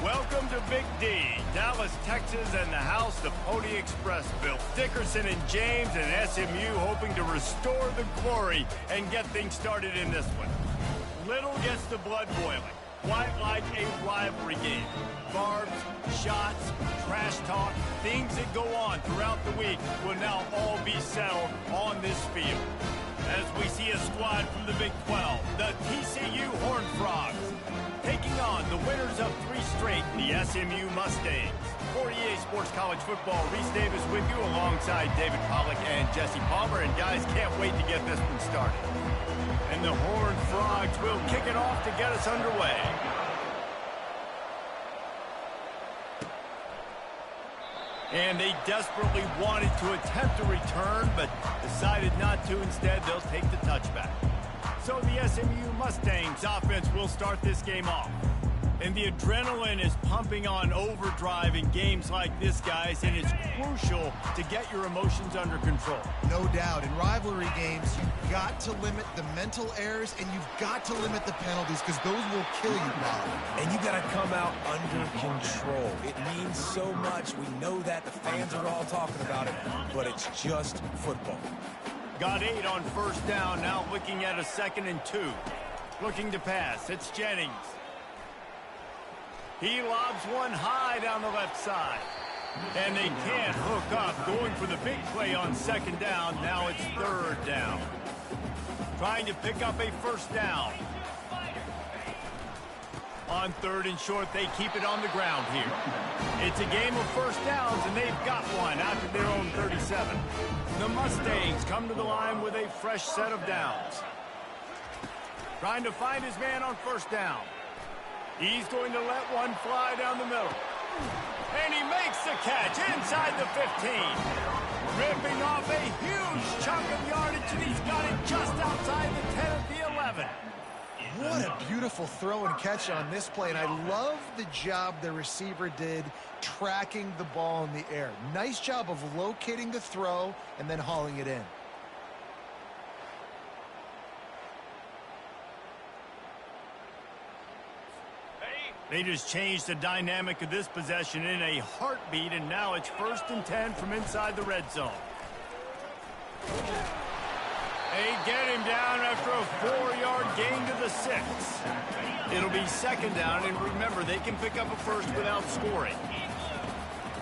Welcome to Big D, Dallas, Texas, and the house the Pony Express built. Dickerson and James and SMU hoping to restore the glory and get things started in this one. Little gets the blood boiling, quite like a rivalry game. Barbs, shots, trash talk, things that go on throughout the week will now all be settled on this field. As we see a squad from the Big 12, the TCU Horned Frogs, taking on the winners of 3 straight, the SMU Mustangs. For EA Sports College Football, Reese Davis with you alongside David Pollack and Jesse Palmer. And guys, can't wait to get this one started. And the Horned Frogs will kick it off to get us underway. And they desperately wanted to attempt a return, but decided not to. Instead, they'll take the touchback. So the SMU Mustangs offense will start this game off. And the adrenaline is pumping on overdrive in games like this, guys, and it's crucial to get your emotions under control. No doubt. In rivalry games, you've got to limit the mental errors, and you've got to limit the penalties, because those will kill you, Bob. And you got to come out under control. It means so much. We know that. The fans are all talking about it, but it's just football. Got 8 on first down, now looking at a 2nd and 2. Looking to pass, it's Jennings. He lobs one high down the left side. And they can't hook up, going for the big play on 2nd down. Now it's 3rd down. Trying to pick up a 1st down. On 3rd and short, they keep it on the ground here. It's a game of 1st downs, and they've got one after their own 37. The Mustangs come to the line with a fresh set of downs. Trying to find his man on 1st down. He's going to let one fly down the middle. And he makes the catch inside the 15. Ripping off a huge chunk of yardage, and he's got it just outside the 10 at the 11. What a beautiful throw and catch on this play, and I love the job the receiver did tracking the ball in the air. Nice job of locating the throw and then hauling it in. They just changed the dynamic of this possession in a heartbeat, and now it's 1st and 10 from inside the red zone. They get him down after a 4-yard gain to the 6. It'll be 2nd down, and remember, they can pick up a 1st without scoring.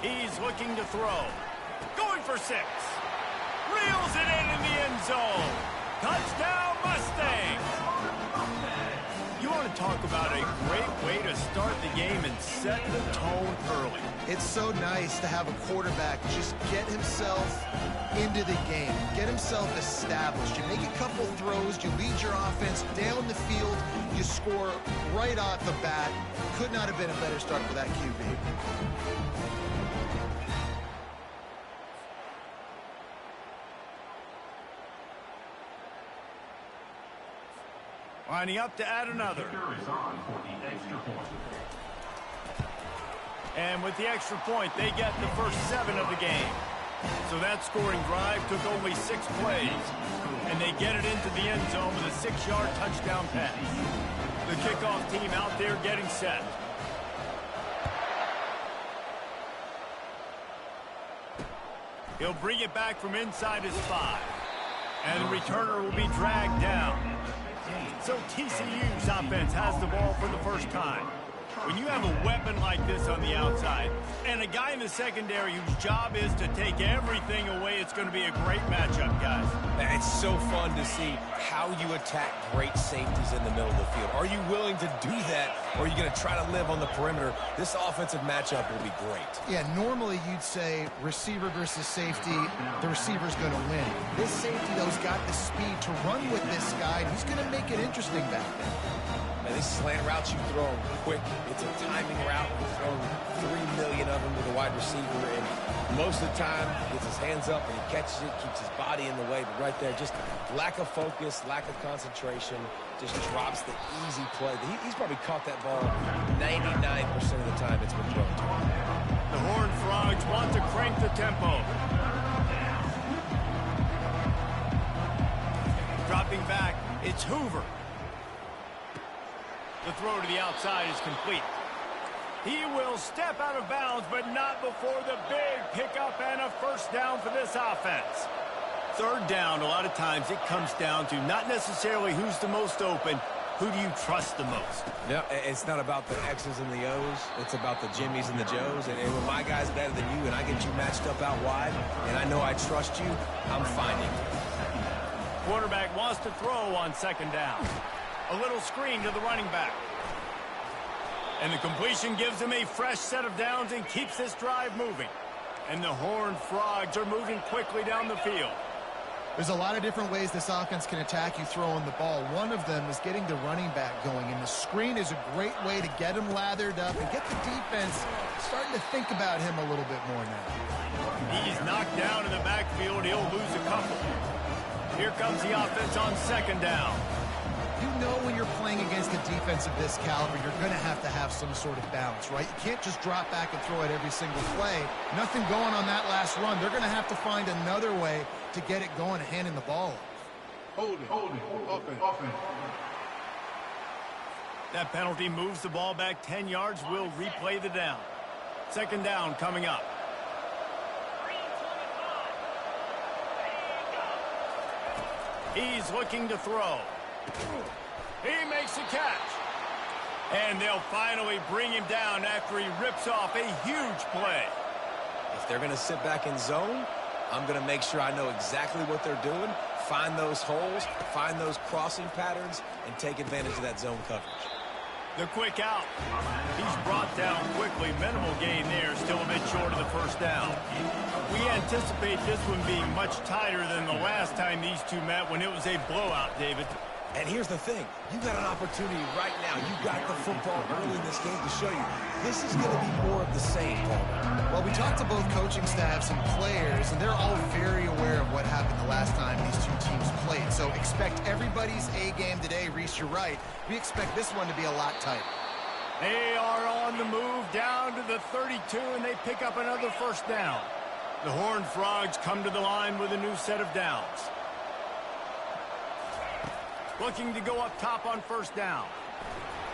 He's looking to throw. Going for 6. Reels it in the end zone. Touchdown, Mustangs! You want to talk about a great way to start the game and set the tone early. It's so nice to have a quarterback just get himself into the game, get himself established. You make a couple throws, you lead your offense down the field, you score right off the bat. Could not have been a better start for that QB. Lining up to add another. And with the extra point, they get the first 7 of the game. So that scoring drive took only 6 plays. And they get it into the end zone with a 6-yard touchdown pass. The kickoff team out there getting set. He'll bring it back from inside his 5. And the returner will be dragged down. So TCU's offense has the ball for the first time. When you have a weapon like this on the outside and a guy in the secondary whose job is to take everything away, it's going to be a great matchup, guys. Man, it's so fun to see how you attack great safeties in the middle of the field. Are you willing to do that, or are you going to try to live on the perimeter? This offensive matchup will be great. Yeah, normally you'd say receiver versus safety, the receiver's going to win. This safety, though, has got the speed to run with this guy, and he's going to make it interesting back there. Man, these slant routes you throw them quick. It's a timing route. You throw 3 million of them to the wide receiver, and most of the time he gets his hands up and he catches it, keeps his body in the way. But right there, just lack of focus, lack of concentration, just drops the easy play. He's probably caught that ball 99% of the time it's been thrown to him. The Horned Frogs want to crank the tempo. Dropping back, it's Hoover. The throw to the outside is complete. He will step out of bounds, but not before the big pickup and a first down for this offense. Third down, a lot of times it comes down to not necessarily who's the most open, who do you trust the most? Yeah, it's not about the X's and the O's. It's about the Jimmies and the Joes. And when my guy's better than you and I get you matched up out wide and I know I trust you, I'm finding you. Quarterback wants to throw on second down. A little screen to the running back. And the completion gives him a fresh set of downs and keeps this drive moving. And the Horned Frogs are moving quickly down the field. There's a lot of different ways this offense can attack you throwing the ball. One of them is getting the running back going, and the screen is a great way to get him lathered up and get the defense starting to think about him a little bit more now. He's knocked down in the backfield. He'll lose a couple. Here comes the offense on second down. You know when you're playing against a defense of this caliber, you're going to have some sort of balance, right? You can't just drop back and throw it every single play. Nothing going on that last run. They're going to have to find another way to get it going and handing the ball off. Hold it. Offense. That penalty moves the ball back 10 yards. We'll replay the down. Second down coming up. He's looking to throw. He makes a catch. And they'll finally bring him down after he rips off a huge play. If they're going to sit back in zone, I'm going to make sure I know exactly what they're doing, find those holes, find those crossing patterns, and take advantage of that zone coverage. The quick out. He's brought down quickly. Minimal gain there, still a bit short of the first down. We anticipate this one being much tighter than the last time these two met when it was a blowout, David. And here's the thing. You got an opportunity right now. You got the football early in this game to show you this is going to be more of the same, Paul. Well, we talked to both coaching staffs and players, and they're all very aware of what happened the last time these two teams played. So expect everybody's A game today. Reese, you're right. We expect this one to be a lot tighter. They are on the move down to the 32, and they pick up another first down. The Horned Frogs come to the line with a new set of downs. Looking to go up top on first down.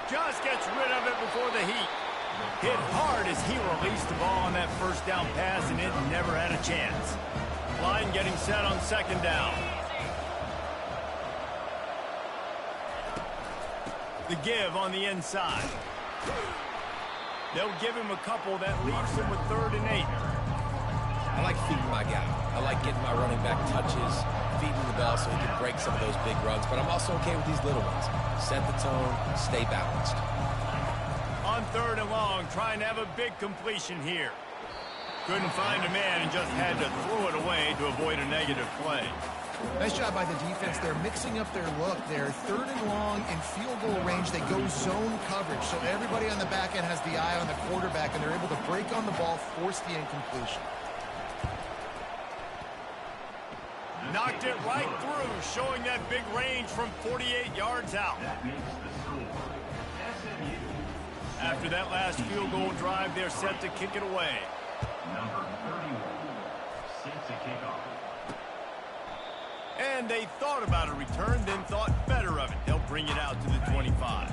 Just gets rid of it before the heat. Hit hard as he released the ball on that first down pass, and it never had a chance. Line getting set on second down. The give on the inside. They'll give him a couple that leaves him with 3rd and 8. I like feeding my guy. I like getting my running back touches, feeding the ball so he can break some of those big runs. But I'm also okay with these little ones. Set the tone, stay balanced. On 3rd and long, trying to have a big completion here. Couldn't find a man and just had to throw it away to avoid a negative play. Nice job by the defense. They're mixing up their look. They're 3rd and long in field goal range. They go zone coverage. So everybody on the back end has the eye on the quarterback, and they're able to break on the ball, force the incompletion. Knocked it right through, showing that big range from 48 yards out. After that last field goal drive, they're set to kick it away. Number 31, sets a kickoff. And they thought about a return, then thought better of it. They'll bring it out to the 25.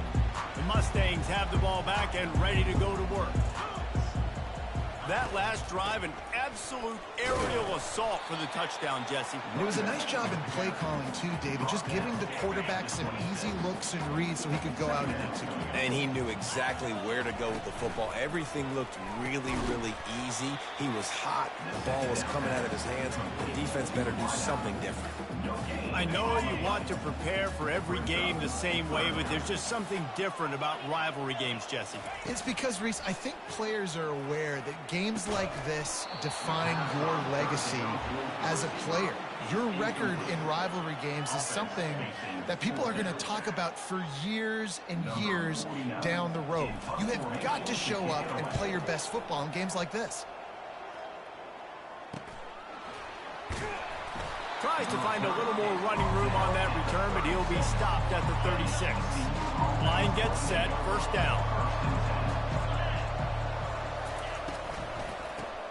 The Mustangs have the ball back and ready to go to work. That last drive, an absolute aerial assault for the touchdown, Jesse. It was a nice job in play calling, too, David. Just giving the quarterback some easy looks and reads so he could go out and execute. And he knew exactly where to go with the football. Everything looked really, really easy. He was hot. The ball was coming out of his hands. The defense better do something different. I know you want to prepare for every game the same way, but there's just something different about rivalry games, Jesse. It's because, Reese, I think players are aware that games like this define your legacy as a player. Your record in rivalry games is something that people are going to talk about for years and years down the road. You have got to show up and play your best football in games like this. Tries to find a little more running room on that return, but he'll be stopped at the 36. Line gets set, first down.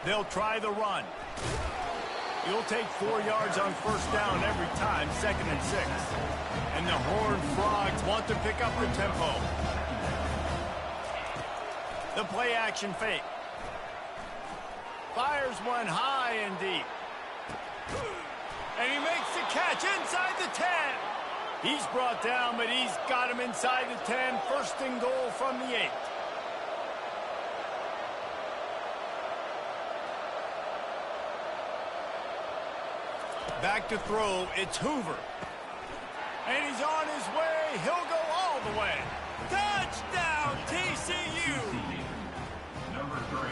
They'll try the run. He'll take 4 yards on first down every time, 2nd and 6. And the Horned Frogs want to pick up the tempo. The play action fake. Fires one high and deep. And he makes the catch inside the 10. He's brought down, but he's got him inside the 10. First and goal from the 8. Back to throw, it's Hoover. And he's on his way. He'll go all the way. Touchdown, TCU!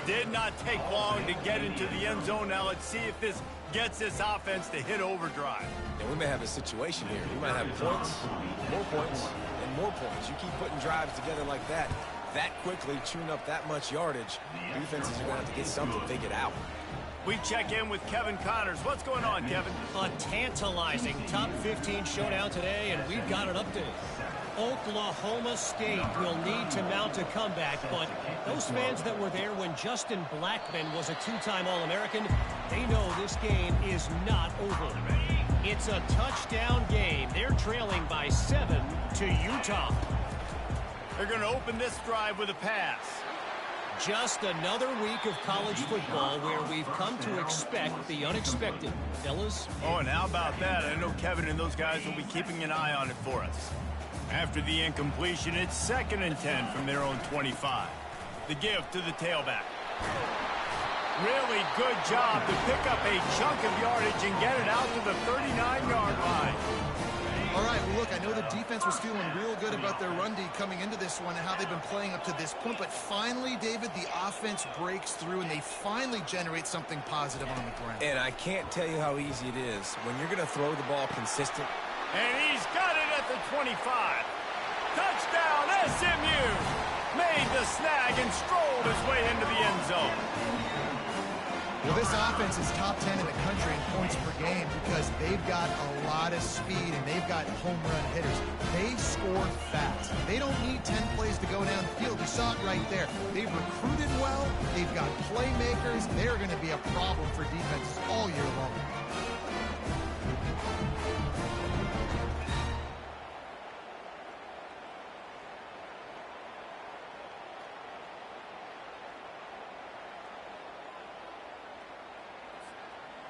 Did not take long to get into the end zone. Now let's see if this gets this offense to hit overdrive. And we may have a situation here. We might have points, and more points. You keep putting drives together like that quickly, chewing up that much yardage, defenses are going to have to get something figured out. We check in with Kevin Connors. What's going on, Kevin? A tantalizing top 15 showdown today, and we've got an update. Oklahoma State will need to mount a comeback, but those fans that were there when Justin Blackmon was a two-time All-American, they know this game is not over. It's a touchdown game. They're trailing by 7 to Utah. They're going to open this drive with a pass. Just another week of college football where we've come to expect the unexpected. Fellas? Oh, and how about that? I know Kevin and those guys will be keeping an eye on it for us. After the incompletion, it's 2nd and 10 from their own 25. The give to the tailback. Really good job to pick up a chunk of yardage and get it out to the 39-yard line. All right, well, look, I know the defense was feeling real good about their run D coming into this one and how they've been playing up to this point, but finally, David, the offense breaks through and they finally generate something positive on the ground. And I can't tell you how easy it is when you're going to throw the ball consistent. And he's got it at the 25. Touchdown, SMU! Made the snag and strolled his way into the end zone. Well, this offense is top 10 in the country in points per game because they've got a lot of speed and they've got home run hitters. They score fast. They don't need 10 plays to go down the field. You saw it right there. They've recruited well. They've got playmakers. They're going to be a problem for defenses all year long.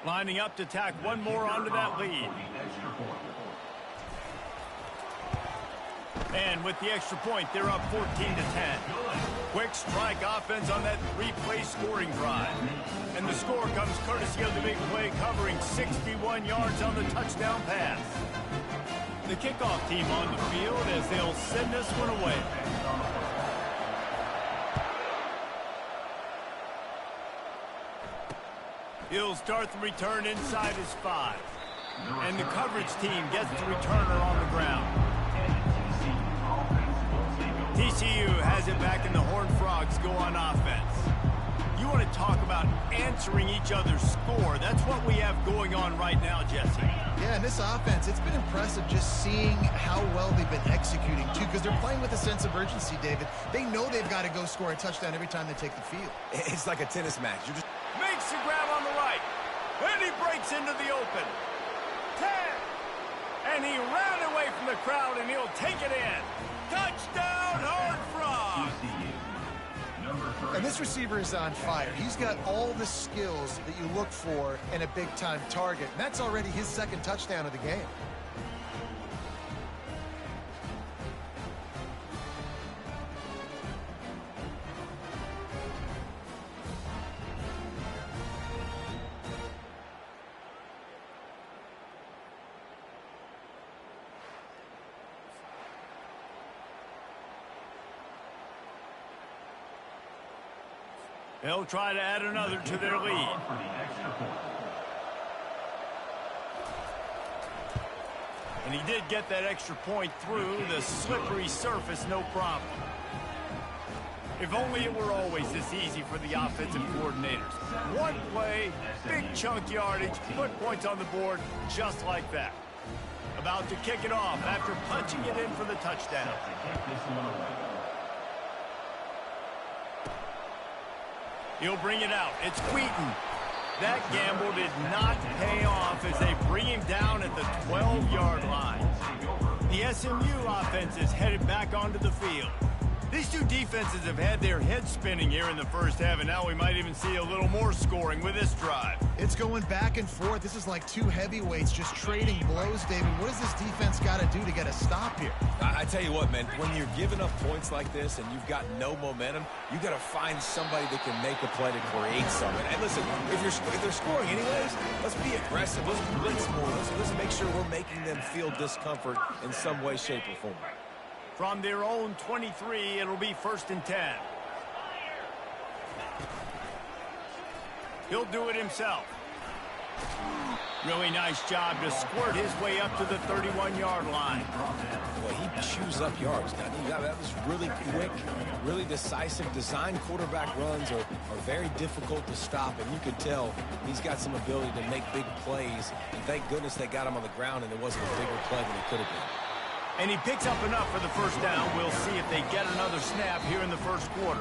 Lining up to tack one more onto that lead. And with the extra point, they're up 14 to 10. Quick strike offense on that 3-play scoring drive. And the score comes courtesy of the big play covering 61 yards on the touchdown pass. The kickoff team on the field as they'll send this one away. He'll start the return inside his 5. And the coverage team gets the returner on the ground. TCU has it back and the Horned Frogs go on offense. You want to talk about answering each other's score. That's what we have going on right now, Jesse. Yeah, and this offense, it's been impressive just seeing how well they've been executing, too, because they're playing with a sense of urgency, David. They know they've got to go score a touchdown every time they take the field. It's like a tennis match. You're just... Makes the grab on the right. And he breaks into the open. 10. And he ran away from the crowd, and he'll take it in. Touchdown, Horned Frogs. And this receiver is on fire. He's got all the skills that you look for in a big-time target. And that's already his 2nd touchdown of the game. They'll try to add another to their lead. And he did get that extra point through the slippery surface, no problem. If only it were always this easy for the offensive coordinators. One play, big chunk yardage, put points on the board just like that. About to kick it off after punching it in for the touchdown. He'll bring it out. It's Wheaton. That gamble did not pay off as they bring him down at the 12-yard line. The SMU offense is headed back onto the field. These two defenses have had their heads spinning here in the first half, and now we might even see a little more scoring with this drive. It's going back and forth. This is like two heavyweights just trading blows, David. What does this defense got to do to get a stop here? I tell you what, man, when you're giving up points like this and you've got no momentum, you got to find somebody that can make a play to create something. And listen, if they're scoring anyways, let's be aggressive. Let's blitz more. Let's make sure we're making them feel discomfort in some way, shape, or form. From their own 23, it'll be 1st and 10. He'll do it himself. Really nice job to squirt his way up to the 31-yard line. Well, he chews up yards. That was really quick, really decisive. Design quarterback runs are very difficult to stop, and you could tell he's got some ability to make big plays. And thank goodness they got him on the ground, and it wasn't a bigger play than it could have been. And he picks up enough for the first down. We'll see if they get another snap here in the first quarter.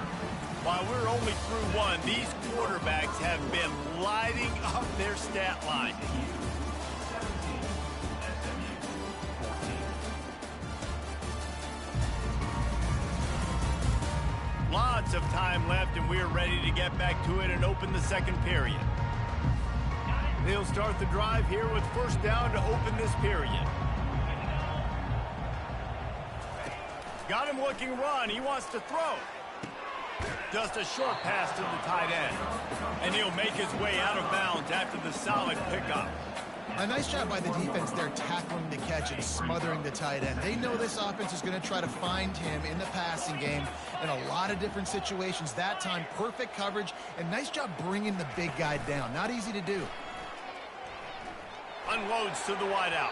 While we're only through one, these quarterbacks have been lighting up their stat line. Lots of time left, and we're ready to get back to it and open the second period. They'll start the drive here with first down to open this period. Got him looking run. He wants to throw. Just a short pass to the tight end. And he'll make his way out of bounds after the solid pickup. A nice job by the defense there tackling the catch and smothering the tight end. They know this offense is going to try to find him in the passing game in a lot of different situations. That time, perfect coverage, and nice job bringing the big guy down. Not easy to do. Unloads to the wideout.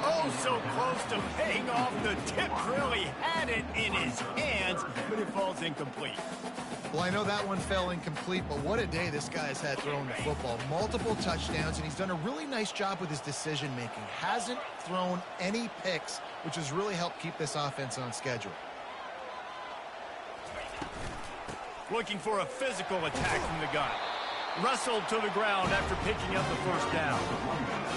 Oh, so close to paying off the tip drill. He had it in his hands, but it falls incomplete. Well, I know that one fell incomplete, but what a day this guy has had throwing the football. Multiple touchdowns, and he's done a really nice job with his decision-making. Hasn't thrown any picks, which has really helped keep this offense on schedule. Looking for a physical attack from the gun. Wrestled to the ground after picking up the first down.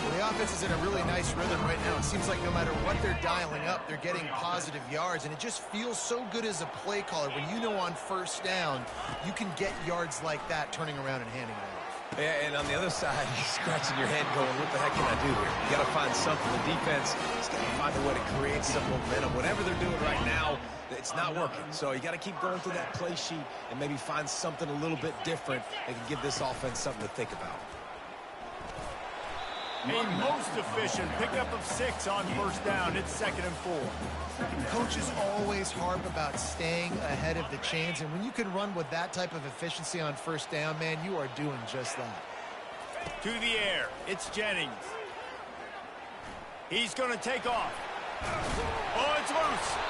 Well, the offense is in a really nice rhythm right now. It seems like no matter what they're dialing up, they're getting positive yards, and it just feels so good as a play caller when you know on first down you can get yards like that turning around and handing it off. Yeah, and on the other side, you're scratching your head going, what the heck can I do here? You got to find something. The defense has got to find a way to create some momentum. Whatever they're doing right now, it's not working. So you got to keep going through that play sheet and maybe find something a little bit different that can give this offense something to think about. A most efficient pickup of 6 on first down. It's 2nd and 4. Coaches always harp about staying ahead of the chains, and when you can run with that type of efficiency on first down, man, you are doing just that. To the air, it's Jennings. He's going to take off. Oh, it's loose.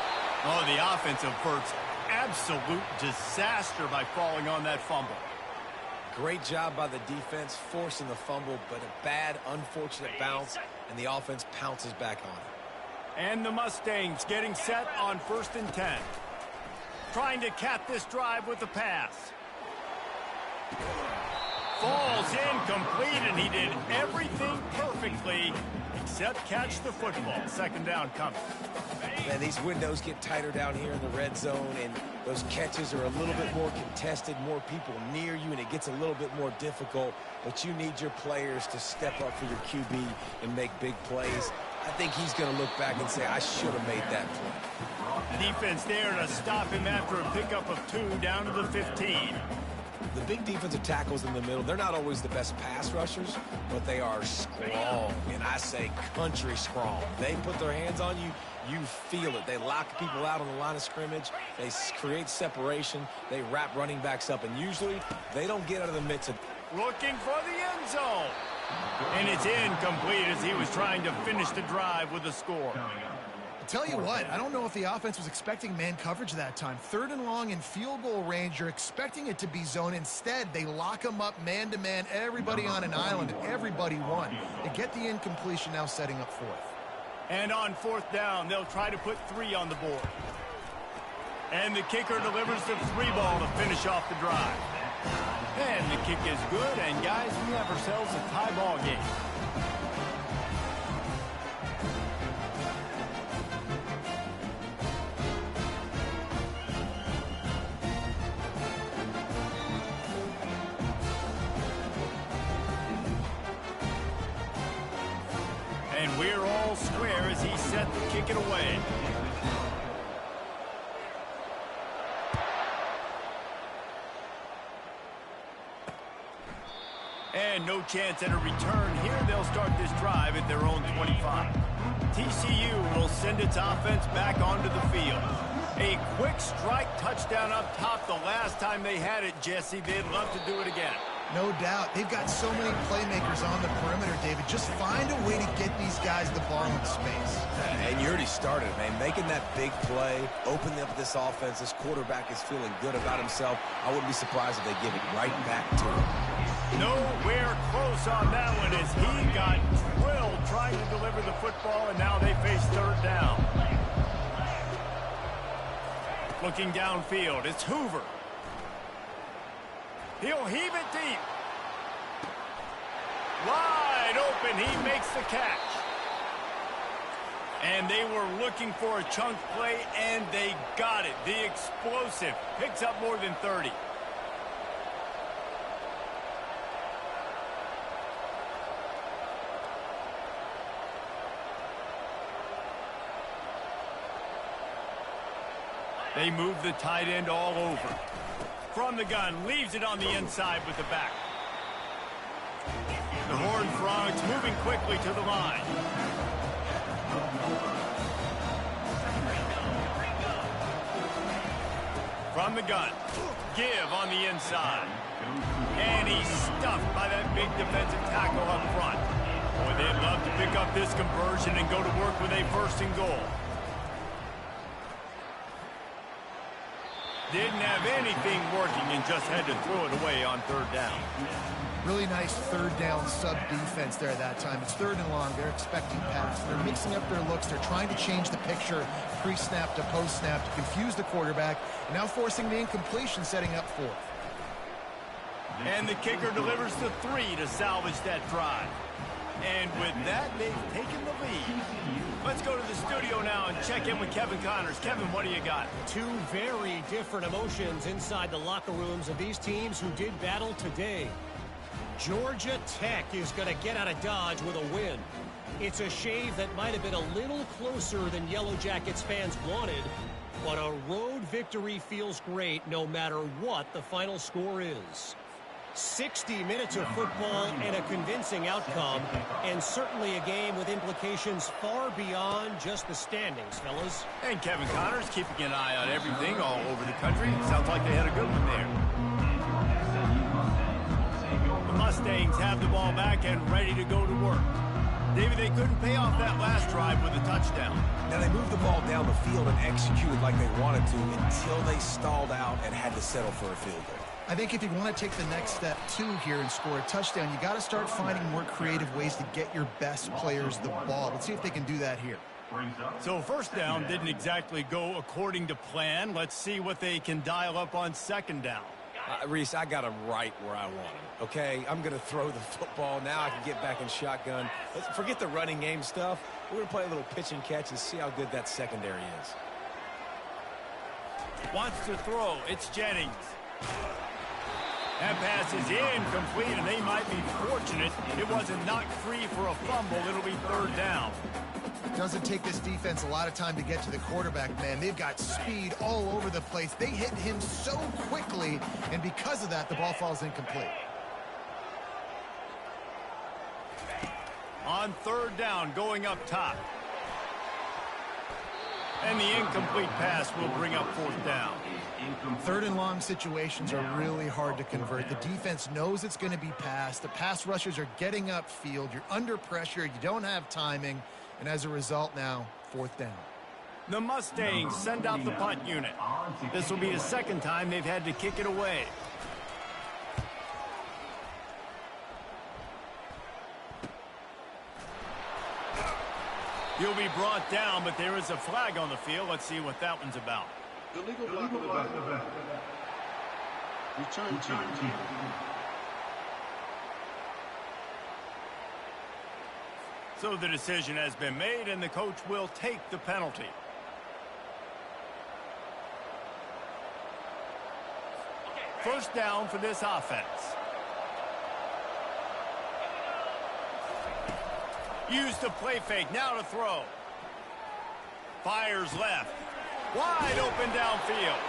Oh, the offense averts absolute disaster by falling on that fumble. Great job by the defense forcing the fumble, but a bad, unfortunate bounce, and the offense pounces back on it. And the Mustangs getting set on 1st and 10. Trying to cap this drive with the pass. Falls incomplete, and he did everything perfectly except catch the football. 2nd down coming. Man, these windows get tighter down here in the red zone, and those catches are a little bit more contested, more people near you, and it gets a little bit more difficult. But you need your players to step up for your QB and make big plays. I think he's going to look back and say, I should have made that play. Defense there to stop him after a pickup of 2 down to the 15. The big defensive tackles in the middle, they're not always the best pass rushers, but they are strong, and I say country strong. They put their hands on you, you feel it. They lock people out on the line of scrimmage. They create separation. They wrap running backs up, and usually they don't get out of the mix. Looking for the end zone. And it's incomplete as he was trying to finish the drive with a score. Tell you what, I don't know if the offense was expecting man coverage that time. 3rd and long in field goal range, you're expecting it to be zone. Instead, they lock them up man-to-man, everybody on an island, and everybody won. They get the incompletion, now setting up 4th. And on 4th down, they'll try to put 3 on the board. And the kicker delivers the 3 ball to finish off the drive. And the kick is good, and guys, we have ourselves a tie ball game. square as he's set to kick it away. And no chance at a return here. They'll start this drive at their own 25. TCU will send its offense back onto the field. A quick strike touchdown up top the last time they had it, Jesse. They'd love to do it again. No doubt. They've got so many playmakers on the perimeter, David. Just find a way to get these guys the ball in space. And you already started, man. Making that big play, opening up this offense. This quarterback is feeling good about himself. I wouldn't be surprised if they give it right back to him. Nowhere close on that one as he got drilled trying to deliver the football, and now they face third down. Looking downfield, it's Hoover. He'll heave it deep. Wide open, he makes the catch. And they were looking for a chunk play, and they got it. The explosive picks up more than 30. They move the tight end all over. From the gun, leaves it on the inside with the back. The Horned Frogs moving quickly to the line. From the gun, give on the inside. And he's stuffed by that big defensive tackle up front. Boy, they'd love to pick up this conversion and go to work with a 1st and goal. Didn't have anything working and just had to throw it away on 3rd down. Really nice 3rd down sub-defense there that time. It's 3rd and long. They're expecting pass. They're mixing up their looks. They're trying to change the picture pre-snap to post-snap to confuse the quarterback. And now forcing the incompletion, setting up 4th. And the kicker delivers the 3 to salvage that drive. And with that, they've taken the lead. Let's go to the studio now and check in with Kevin Connors. Kevin, what do you got? Two very different emotions inside the locker rooms of these teams who did battle today. Georgia Tech is going to get out of Dodge with a win. It's a shave that might have been a little closer than Yellow Jackets fans wanted, but a road victory feels great no matter what the final score is. 60 minutes of football and a convincing outcome, and certainly a game with implications far beyond just the standings, fellas. And Kevin Connors keeping an eye on everything all over the country. Sounds like they had a good one there. The Mustangs have the ball back and ready to go to work. David, they couldn't pay off that last drive with a touchdown. Now, they moved the ball down the field and executed like they wanted to until they stalled out and had to settle for a field goal. I think if you want to take the next step, too, here and score a touchdown, you got to start finding more creative ways to get your best players the ball. Let's see if they can do that here. So 1st down didn't exactly go according to plan. Let's see what they can dial up on 2nd down. Reese, I got him right where I want him, okay? I'm going to throw the football. Now I can get back in shotgun. Let's forget the running game stuff. We're going to play a little pitch and catch and see how good that secondary is. Wants to throw. It's Jennings. That pass is incomplete, and they might be fortunate it wasn't knocked free for a fumble. It'll be 3rd down. Doesn't take this defense a lot of time to get to the quarterback, man. They've got speed all over the place. They hit him so quickly, and because of that, the ball falls incomplete. On 3rd down, going up top. And the incomplete pass will bring up 4th down. 3rd and long situations are really hard to convert. The defense knows it's going to be passed. The pass rushers are getting upfield. You're under pressure. You don't have timing. And as a result now, 4th down. The Mustangs send out the punt unit. This will be the 2nd time they've had to kick it away. He'll be brought down, but there is a flag on the field. Let's see what that one's about. Illegal block of the back. Return team. So the decision has been made, and the coach will take the penalty. First down for this offense. Use the play fake. Now to throw. Fires left. Wide open downfield.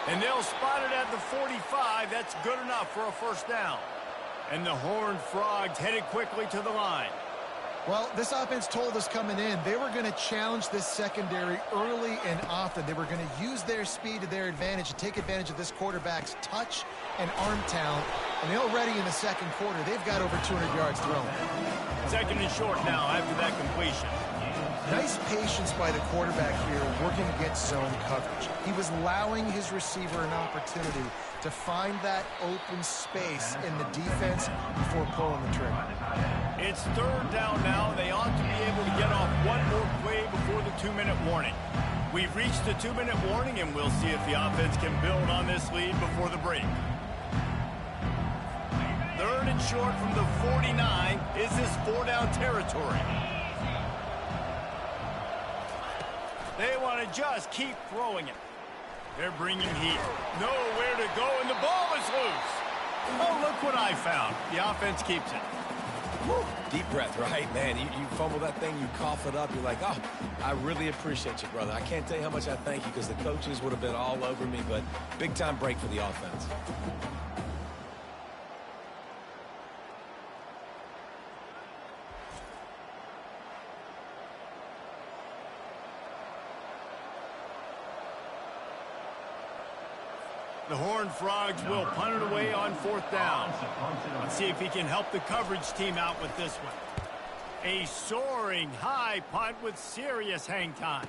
And they'll spot it at the 45. That's good enough for a first down. And the Horned Frogs headed quickly to the line. Well, this offense told us coming in they were going to challenge this secondary early and often. They were going to use their speed to their advantage and take advantage of this quarterback's touch and arm talent. And already in the second quarter, they've got over 200 yards thrown. Second and short now after that completion. Nice patience by the quarterback here working against zone coverage. He was allowing his receiver an opportunity to find that open space in the defense before pulling the trigger. It's third down now. They ought to be able to get off one more play before the 2-minute warning. We've reached the 2-minute warning, and we'll see if the offense can build on this lead before the break. Third and short from the 49. Is this 4-down territory? They want to just keep throwing it. They're bringing heat. Nowhere to go, and the ball is loose. Oh, look what I found. The offense keeps it. Woo. Deep breath, right? Man, you fumble that thing, you cough it up. You're like, oh, I really appreciate you, brother. I can't tell you how much I thank you because the coaches would have been all over me, but big-time break for the offense. The Horned Frogs will punt it away on fourth down. Let's see if he can help the coverage team out with this one. A soaring high punt with serious hang time.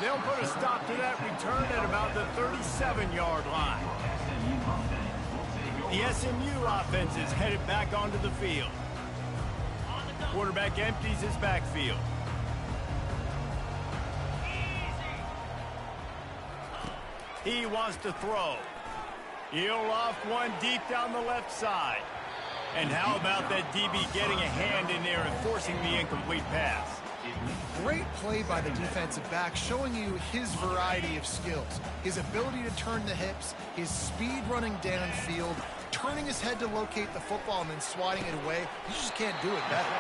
They'll put a stop to that return at about the 37-yard line. The SMU offense is headed back onto the field. Quarterback empties his backfield. He wants to throw. He'll loft one deep down the left side. And how about that DB getting a hand in there and forcing the incomplete pass? Great play by the defensive back, showing you his variety of skills. His ability to turn the hips, his speed running downfield, turning his head to locate the football and then swatting it away. You just can't do it better.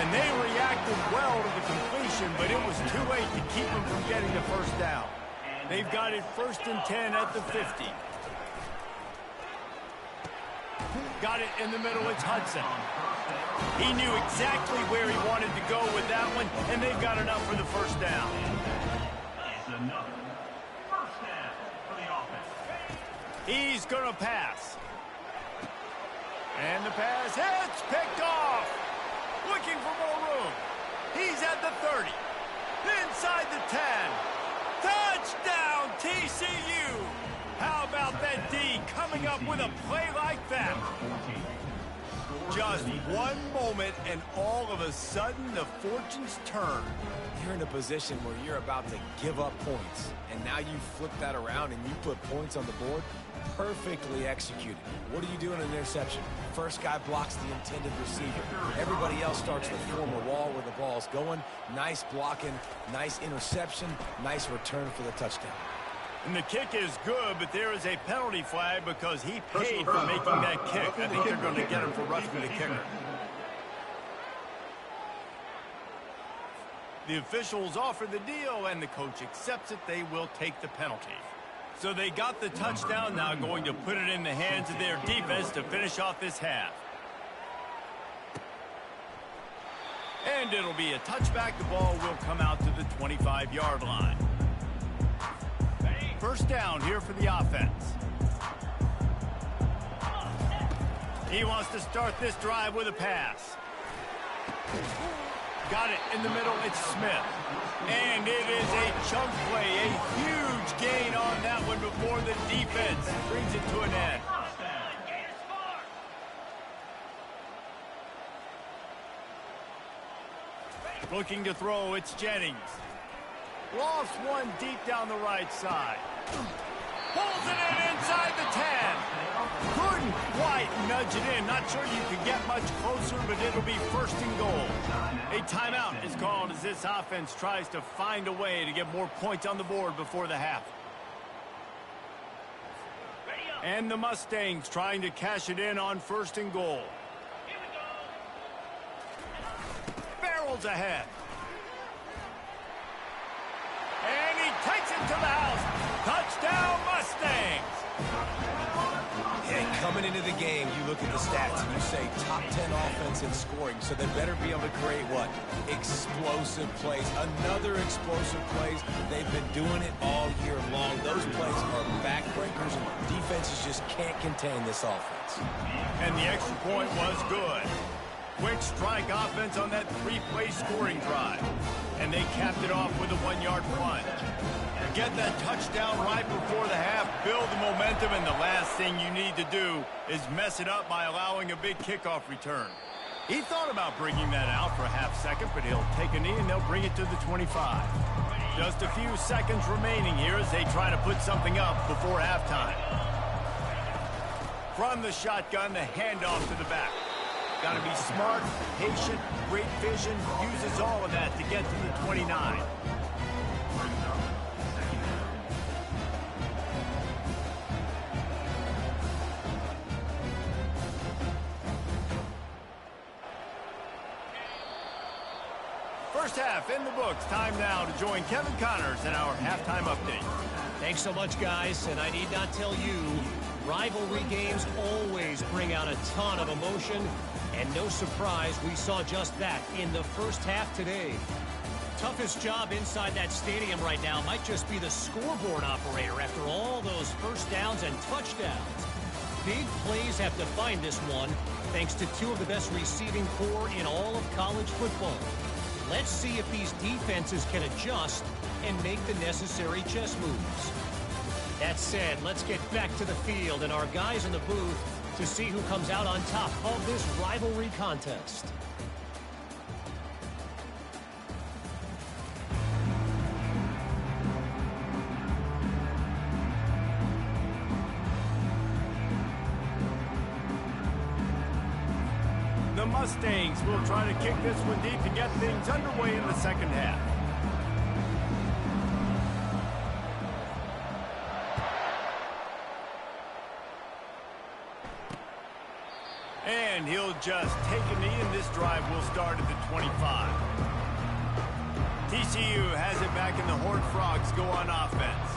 And they reacted well to the completion, but it was too late to keep him from getting the first down. They've got it 1st and 10 at the 50. Got it in the middle. It's Hudson. He knew exactly where he wanted to go with that one, and they've got enough for the first down. It's another first down for the offense. He's going to pass. And the pass hits, picked off. Looking for more room. He's at the 30. Inside the 10. Touchdown, TCU! How about that D coming up with a play like that? Just one moment, and all of a sudden, the fortunes turn. You're in a position where you're about to give up points, and now you flip that around and you put points on the board. Perfectly executed. What do you do in an interception? First guy blocks the intended receiver. Everybody else starts to form a wall where the ball's going. Nice blocking, nice interception, nice return for the touchdown. And the kick is good, but there is a penalty flag because he paid for making that kick. I think they're going to get him for roughing the kicker. The officials offer the deal, and the coach accepts it. They will take the penalty. So they got the touchdown, now going to put it in the hands of their defense to finish off this half. And it'll be a touchback. The ball will come out to the 25-yard line. First down here for the offense. He wants to start this drive with a pass. Got it in the middle. It's Smith. And it is a chunk play, a huge gain on that one before the defense brings it to an end. Looking to throw, it's Jennings. Lofts one deep down the right side. Pulls it in inside the 10. Couldn't quite nudge it in. Not sure you could get much closer, but it'll be 1st and goal. A timeout is called as this offense tries to find a way to get more points on the board before the half. And the Mustangs trying to cash it in on 1st and goal. Cardinals ahead. And he takes it to the house. Touchdown, Mustangs. Hey, coming into the game, you look at the stats and you say top 10 offense in scoring, so they better be able to create what? Explosive plays. Another explosive plays. They've been doing it all year long. Those plays are backbreakers, and defenses just can't contain this offense. And the extra point was good. Quick strike offense on that three-play scoring drive. And they capped it off with a one-yard plunge. Get that touchdown right before the half, build the momentum, and the last thing you need to do is mess it up by allowing a big kickoff return. He thought about bringing that out for a half second, but he'll take a knee and they'll bring it to the 25. Just a few seconds remaining here as they try to put something up before halftime. From the shotgun, the handoff to the back. Got to be smart, patient, great vision, uses all of that to get to the 29. First half in the books. Time now to join Kevin Connors in our halftime update. Thanks so much, guys. And I need not tell you, rivalry games always bring out a ton of emotion. And no surprise, we saw just that in the first half today. Toughest job inside that stadium right now might just be the scoreboard operator after all those first downs and touchdowns. Big plays have defined this one, thanks to two of the best receiving corps in all of college football. Let's see if these defenses can adjust and make the necessary chess moves. That said, let's get back to the field and our guys in the booth to see who comes out on top of this rivalry contest. The Mustangs will try to kick this one deep to get things underway in the second half. And he'll just take a knee, and this drive will start at the 25. TCU has it back, and the Horned Frogs go on offense.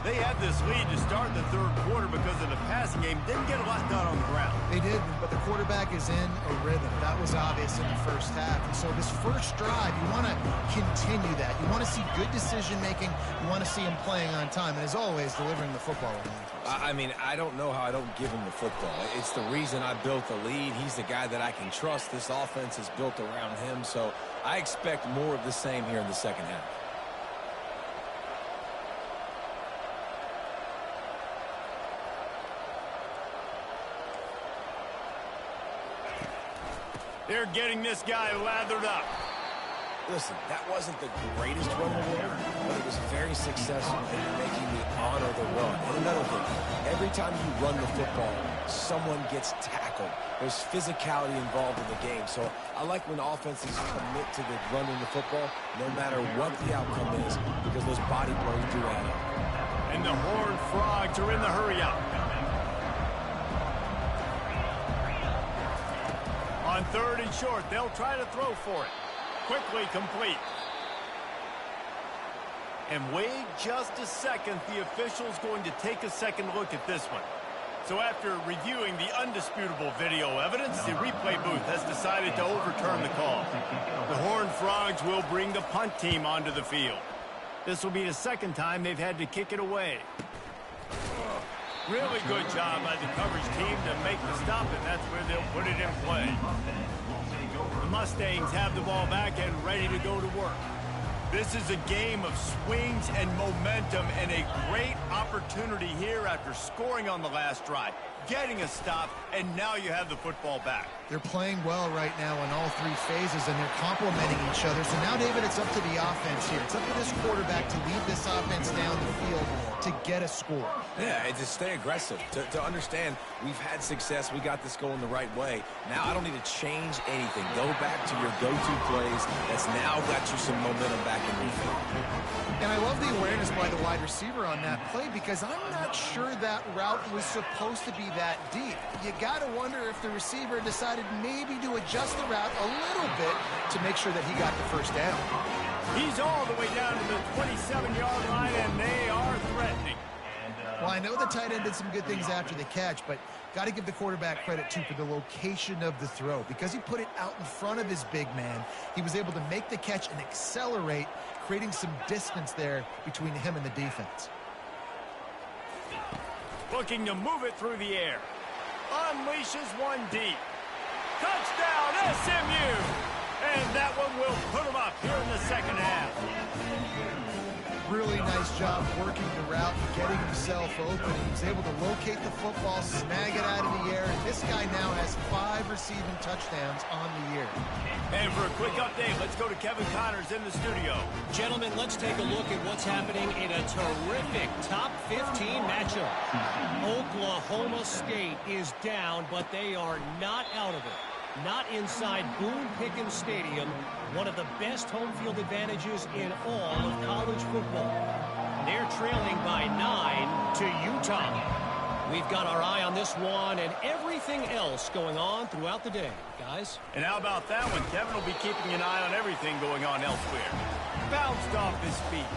They had this lead to start the third quarter because of the passing game. Didn't get a lot done on the ground. They did, but the quarterback is in a rhythm. That was obvious in the first half. And so this first drive, you want to continue that. You want to see good decision-making. You want to see him playing on time. And as always, delivering the football. I mean, I don't know how I don't give him the football. It's the reason I built the lead. He's the guy that I can trust. This offense is built around him. So I expect more of the same here in the second half. They're getting this guy lathered up. Listen, that wasn't the greatest run in the world, but it was very successful in making me honor the run. And another thing, every time you run the football, someone gets tackled. There's physicality involved in the game. So I like when offenses commit to the running the football, no matter what the outcome is, because those body blows do add up. And the Horned Frogs are in the hurry-up. On third and short, they'll try to throw for it. Quickly complete. And wait just a second. The official's going to take a second look at this one. So after reviewing the undisputable video evidence, the replay booth has decided to overturn the call. The Horned Frogs will bring the punt team onto the field. This will be the second time they've had to kick it away. Really good job by the coverage team to make the stop, and that's where they'll put it in play. The Mustangs have the ball back and ready to go to work. This is a game of swings and momentum, and a great opportunity here after scoring on the last drive, getting a stop, and now you have the football back. They're playing well right now in all three phases, and they're complementing each other. So now, David, it's up to the offense here. It's up to this quarterback to lead this offense down the field to get a score. Yeah, and to stay aggressive, to understand we've had success, we got this going the right way. Now I don't need to change anything. Go back to your go-to plays. That's now got you some momentum back in your field. And I love the awareness by the wide receiver on that play, because I'm not sure that route was supposed to be that deep. You got to wonder if the receiver decided maybe to adjust the route a little bit to make sure that he got the first down. He's all the way down to the 27-yard line, and they are threatening. Well, I know the tight end did some good things after the catch, but got to give the quarterback credit, too, for the location of the throw. Because he put it out in front of his big man, he was able to make the catch and accelerate, creating some distance there between him and the defense. Looking to move it through the air. Unleashes one deep. Touchdown, SMU! And that one will put him up here in the second half. Really nice job working the route, getting himself open. He was able to locate the football, snag it out of the air, and this guy now has 5 receiving touchdowns on the year. And for a quick update, let's go to Kevin Connors in the studio. Gentlemen, let's take a look at what's happening in a terrific top 15 matchup. Oklahoma State is down, but they are not out of it. Not inside Boone Pickens Stadium, one of the best home field advantages in all of college football. They're trailing by 9 to Utah. We've got our eye on this one and everything else going on throughout the day, guys. And how about that one? Kevin will be keeping an eye on everything going on elsewhere. Bounced off his feet.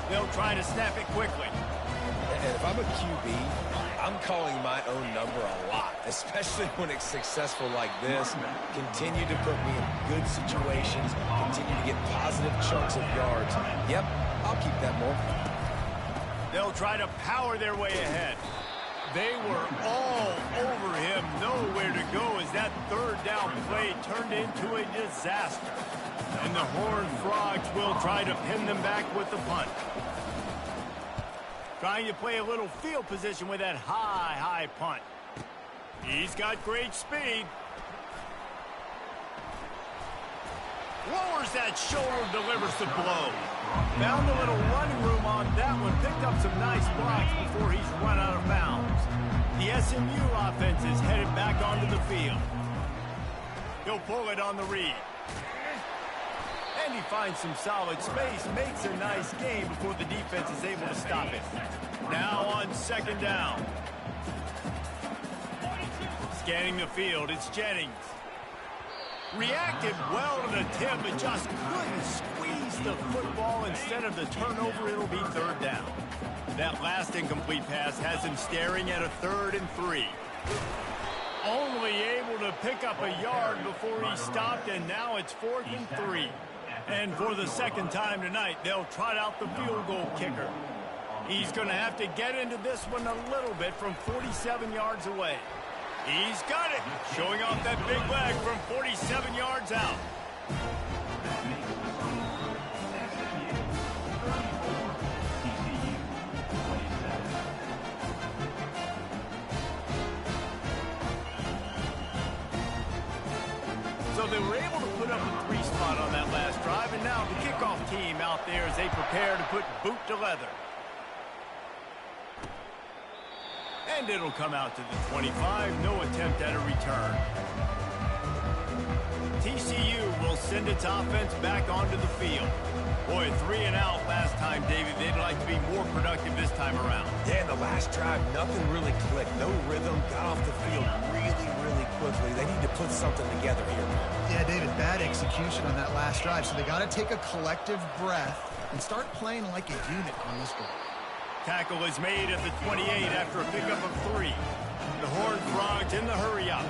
They'll try to snap it quickly. And if I'm a QB, I'm calling my own number a lot, especially when it's successful like this. Continue to put me in good situations, continue to get positive chunks of yards. Yep, I'll keep that more. They'll try to power their way ahead. They were all over him, nowhere to go as that third down play turned into a disaster. And the Horned Frogs will try to pin them back with the punt. Trying to play a little field position with that high punt. He's got great speed. Lowers that shoulder, delivers the blow. Found a little running room on that one. Picked up some nice blocks before he's run out of bounds. The SMU offense is headed back onto the field. He'll pull it on the read. And he finds some solid space, makes a nice game before the defense is able to stop it. Now on second down. Scanning the field, it's Jennings. Reacted well to the tip, but just couldn't squeeze the football. Instead of the turnover, it'll be third down. That last incomplete pass has him staring at a 3rd and 3. Only able to pick up a yard before he stopped, and now it's 4th and 3. And for the second time tonight, they'll trot out the field goal kicker. He's going to have to get into this one a little bit from 47 yards away. He's got it, showing off that big leg from 47 yards out. So they were able to put up a 3 spot on that last drive, and now the kickoff team out there as they prepare to put boot to leather. And it'll come out to the 25, no attempt at a return. TCU will send its offense back onto the field. Boy, 3 and out last time, David. They'd like to be more productive this time around. Yeah, in the last drive, nothing really clicked. No rhythm, got off the field really quickly. They need to put something together here. Yeah, David, bad execution on that last drive, so they got to take a collective breath and start playing like a unit on this one. Tackle is made at the 28 after a pickup of 3. The Horned Frogs in the hurry-up.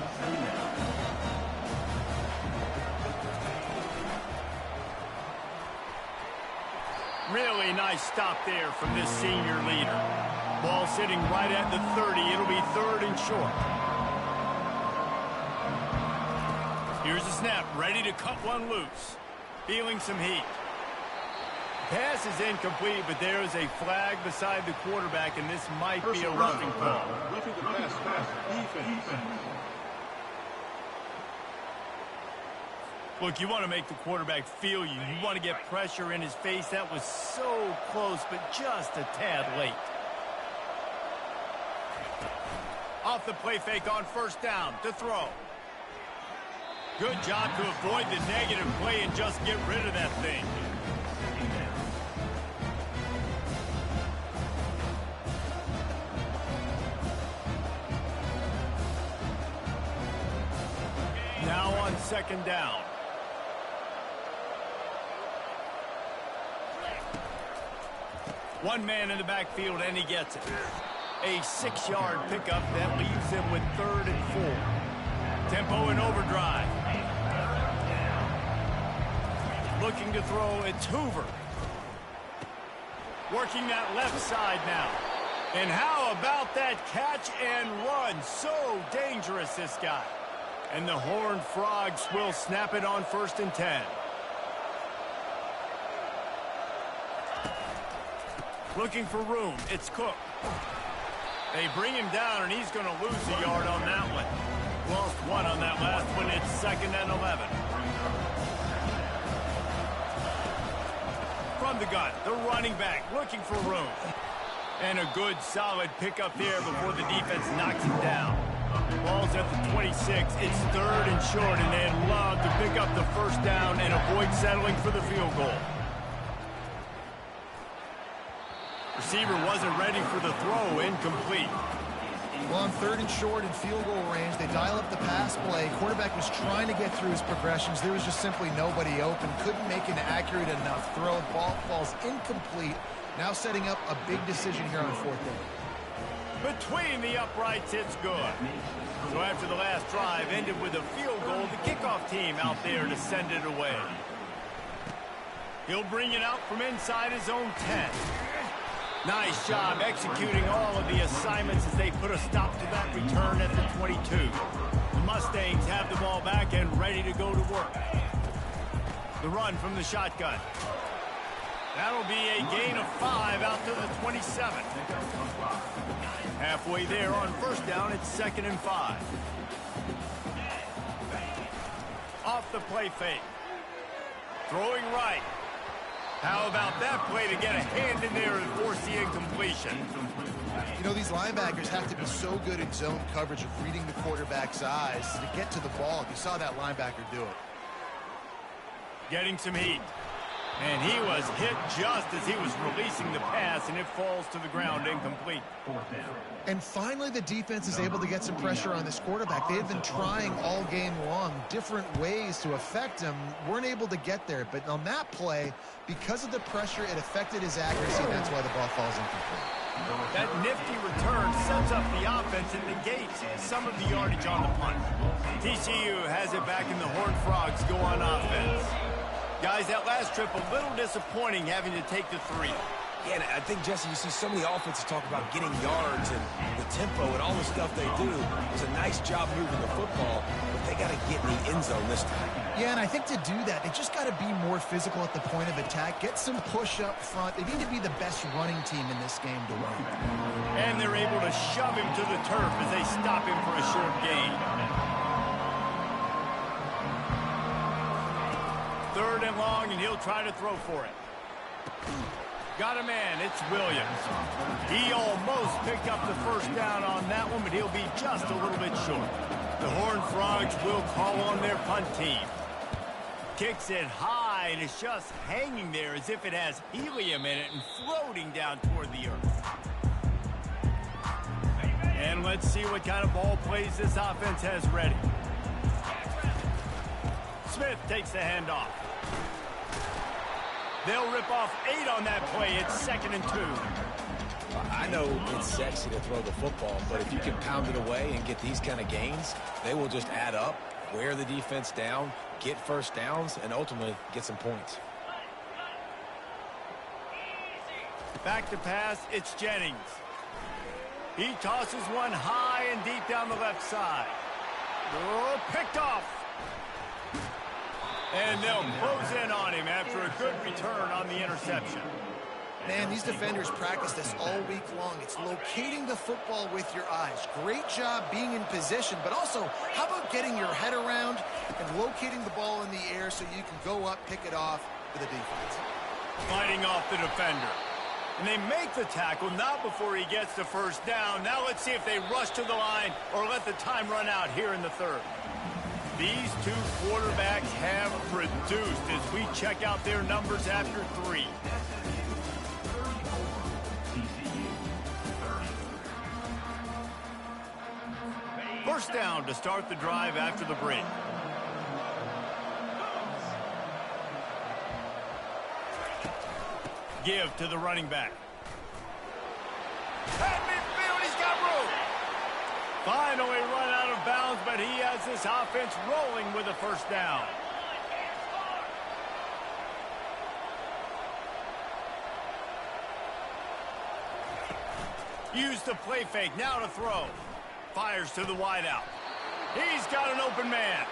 Really nice stop there from this senior leader. Ball sitting right at the 30. It'll be 3rd and short. Here's the snap, ready to cut one loose. Feeling some heat. Pass is incomplete, but there is a flag beside the quarterback, and this might be a roughing call. Roughing the pass, defense. Look, you want to make the quarterback feel you. You want to get pressure in his face. That was so close, but just a tad late. Off the play fake on first down to throw. Good job to avoid the negative play and just get rid of that thing. second down. One man in the backfield, and he gets it. A 6-yard pickup that leaves him with 3rd and 4. Tempo and overdrive. Looking to throw, it's Hoover. Working that left side now. And how about that catch and run? So dangerous, this guy. And the Horned Frogs will snap it on 1st and 10. Looking for room, it's Cook. They bring him down, and he's going to lose a yard on that one. Lost 1 on that last one. It's 2nd and 11. From the gun, the running back looking for room. And a good, solid pickup there before the defense knocks him down. Ball's at the 26. It's 3rd and short, and they'd love to pick up the 1st down and avoid settling for the field goal. Receiver wasn't ready for the throw, incomplete. Well, on 3rd and short in field goal range, they dial up the pass play. Quarterback was trying to get through his progressions. There was just simply nobody open. Couldn't make an accurate enough throw. Ball falls incomplete. Now setting up a big decision here on 4th down. Between the uprights, it's good. So after the last drive ended with a field goal, the kickoff team out there to send it away. He'll bring it out from inside his own 10. Nice job executing all of the assignments as they put a stop to that return at the 22. The Mustangs have the ball back and ready to go to work. The run from the shotgun. That'll be a gain of 5 out to the 27. Halfway there on 1st down, it's 2nd and 5. Off the play fake. Throwing right. How about that play to get a hand in there and force the incompletion? You know, these linebackers have to be so good in zone coverage of reading the quarterback's eyes to get to the ball. You saw that linebacker do it. Getting some heat. And he was hit just as he was releasing the pass, and it falls to the ground incomplete. And finally, the defense is able to get some pressure on this quarterback. They had been trying all game long, different ways to affect him. Weren't able to get there. But on that play, because of the pressure, it affected his accuracy. That's why the ball falls incomplete. That nifty return sets up the offense and negates some of the yardage on the punt. TCU has it back, and the Horned Frogs go on offense. Guys, that last trip a little disappointing having to take the 3. Yeah, and I think, Jesse, you see so many offenses talk about getting yards and the tempo and all the stuff they do. It's a nice job moving the football, but they got to get in the end zone this time. Yeah, and I think to do that, they just got to be more physical at the point of attack, get some push up front. They need to be the best running team in this game to win. And they're able to shove him to the turf as they stop him for a short gain. 3rd and long, and he'll try to throw for it. Got a man, it's Williams. He almost picked up the 1st down on that one, but he'll be just a little bit short. The Horned Frogs will call on their punt team. Kicks it high, and it's just hanging there as if it has helium in it and floating down toward the earth. And let's see what kind of ball plays this offense has ready. Smith takes the handoff. They'll rip off 8 on that play. It's 2nd and 2. I know it's sexy to throw the football, but if you can pound it away and get these kind of gains, they will just add up, wear the defense down, get 1st downs, and ultimately get some points. Back to pass, it's Jennings. He tosses one high and deep down the left side. Oh, picked off. And they'll close in on him after a good return on the interception. Man, these defenders practice this all week long. It's locating the football with your eyes. Great job being in position, but also, how about getting your head around and locating the ball in the air so you can go up, pick it off for the defense. Fighting off the defender. And they make the tackle, not before he gets the 1st down. Now let's see if they rush to the line or let the time run out here in the 3rd. These two quarterbacks have produced as we check out their numbers after 3. First down to start the drive after the break. give to the running back. At midfield, he's got room. Finally run out of bounds, but he has this offense rolling with a first down. Use the play fake, now to throw. Fires to the wideout. He's got an open man.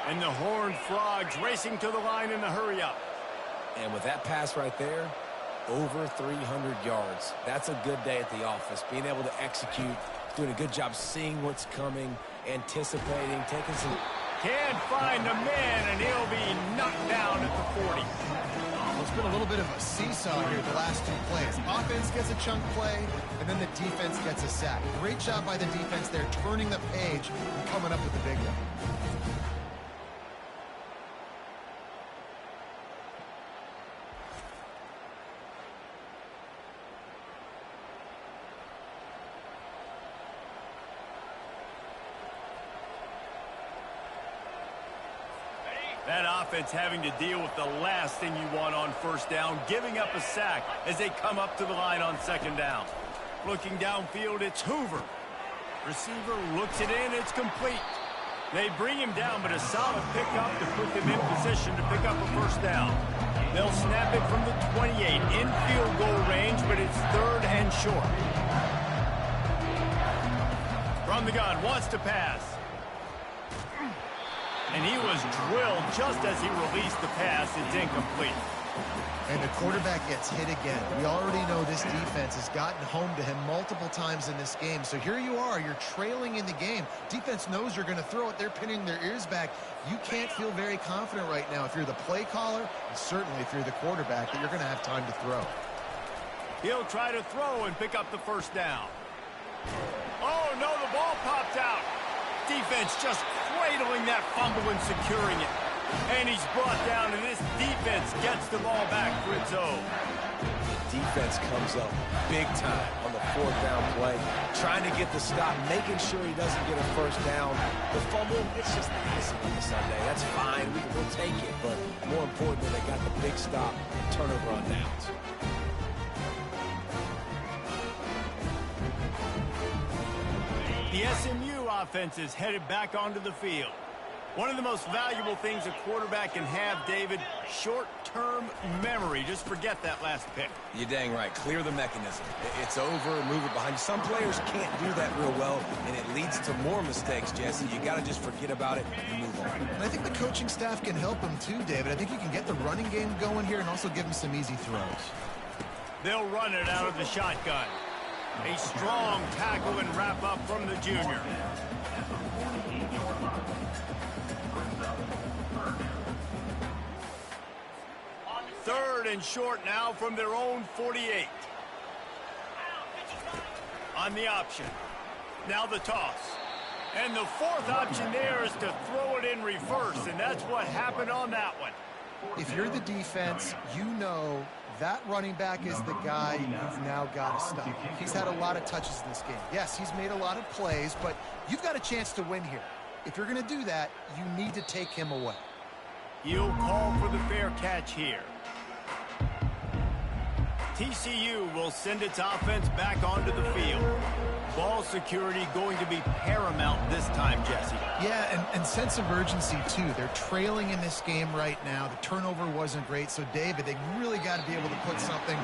And the Horned Frogs racing to the line in the hurry-up. And with that pass right there, over 300 yards. That's a good day at the office. Being able to execute, doing a good job seeing what's coming, anticipating, taking some... Can't find the man, and he'll be knocked down at the 40. It's been a little bit of a seesaw here the last two plays. Offense gets a chunk play, and then the defense gets a sack. Great job by the defense there, turning the page and coming up with the big one. That offense having to deal with the last thing you want on first down, giving up a sack as they come up to the line on second down. Looking downfield, it's Hoover. Receiver looks it in, it's complete. They bring him down, but a solid pickup to put them in position to pick up a first down. They'll snap it from the 28, in field goal range, but it's third and short. From the gun, wants to pass. And he was drilled just as he released the pass. It's incomplete. And the quarterback gets hit again. We already know this defense has gotten home to him multiple times in this game. So here you are, you're trailing in the game. Defense knows you're going to throw it. They're pinning their ears back. You can't feel very confident right now if you're the play caller, and certainly if you're the quarterback, that you're going to have time to throw. He'll try to throw and pick up the first down. Oh, no, the ball popped out. Defense just cradling that fumble and securing it. And he's brought down, and this defense gets the ball back for its own. The defense comes up big time on the fourth down play, trying to get the stop, making sure he doesn't get a first down. The fumble, it's just the icing on the Sunday. That's fine. We'll take it. But more importantly, they got the big stop, turnover on downs. The SMU offense is headed back onto the field. One of the most valuable things a quarterback can have, David, short-term memory. Just forget that last pick. You're dang right. Clear the mechanism. It's over, move it behind you. Some players can't do that real well, and it leads to more mistakes, Jesse. You got to just forget about it and move on. And I think the coaching staff can help him too, David. I think you can get the running game going here and also give him some easy throws. They'll run it out of the shotgun. A strong tackle and wrap up from the junior. Third and short now from their own 48. On the option. Now the toss. And the fourth option there is to throw it in reverse, and that's what happened on that one. If you're the defense, you know that running back is the guy you've now got to stop. He's had a lot of touches in this game. Yes, he's made a lot of plays, but you've got a chance to win here. If you're going to do that, you need to take him away. He'll call for the fair catch here. TCU will send its offense back onto the field. Ball security going to be paramount this time, Jesse. Yeah, and sense of urgency, too. They're trailing in this game right now. The turnover wasn't great. So, David, they really got to be able to put something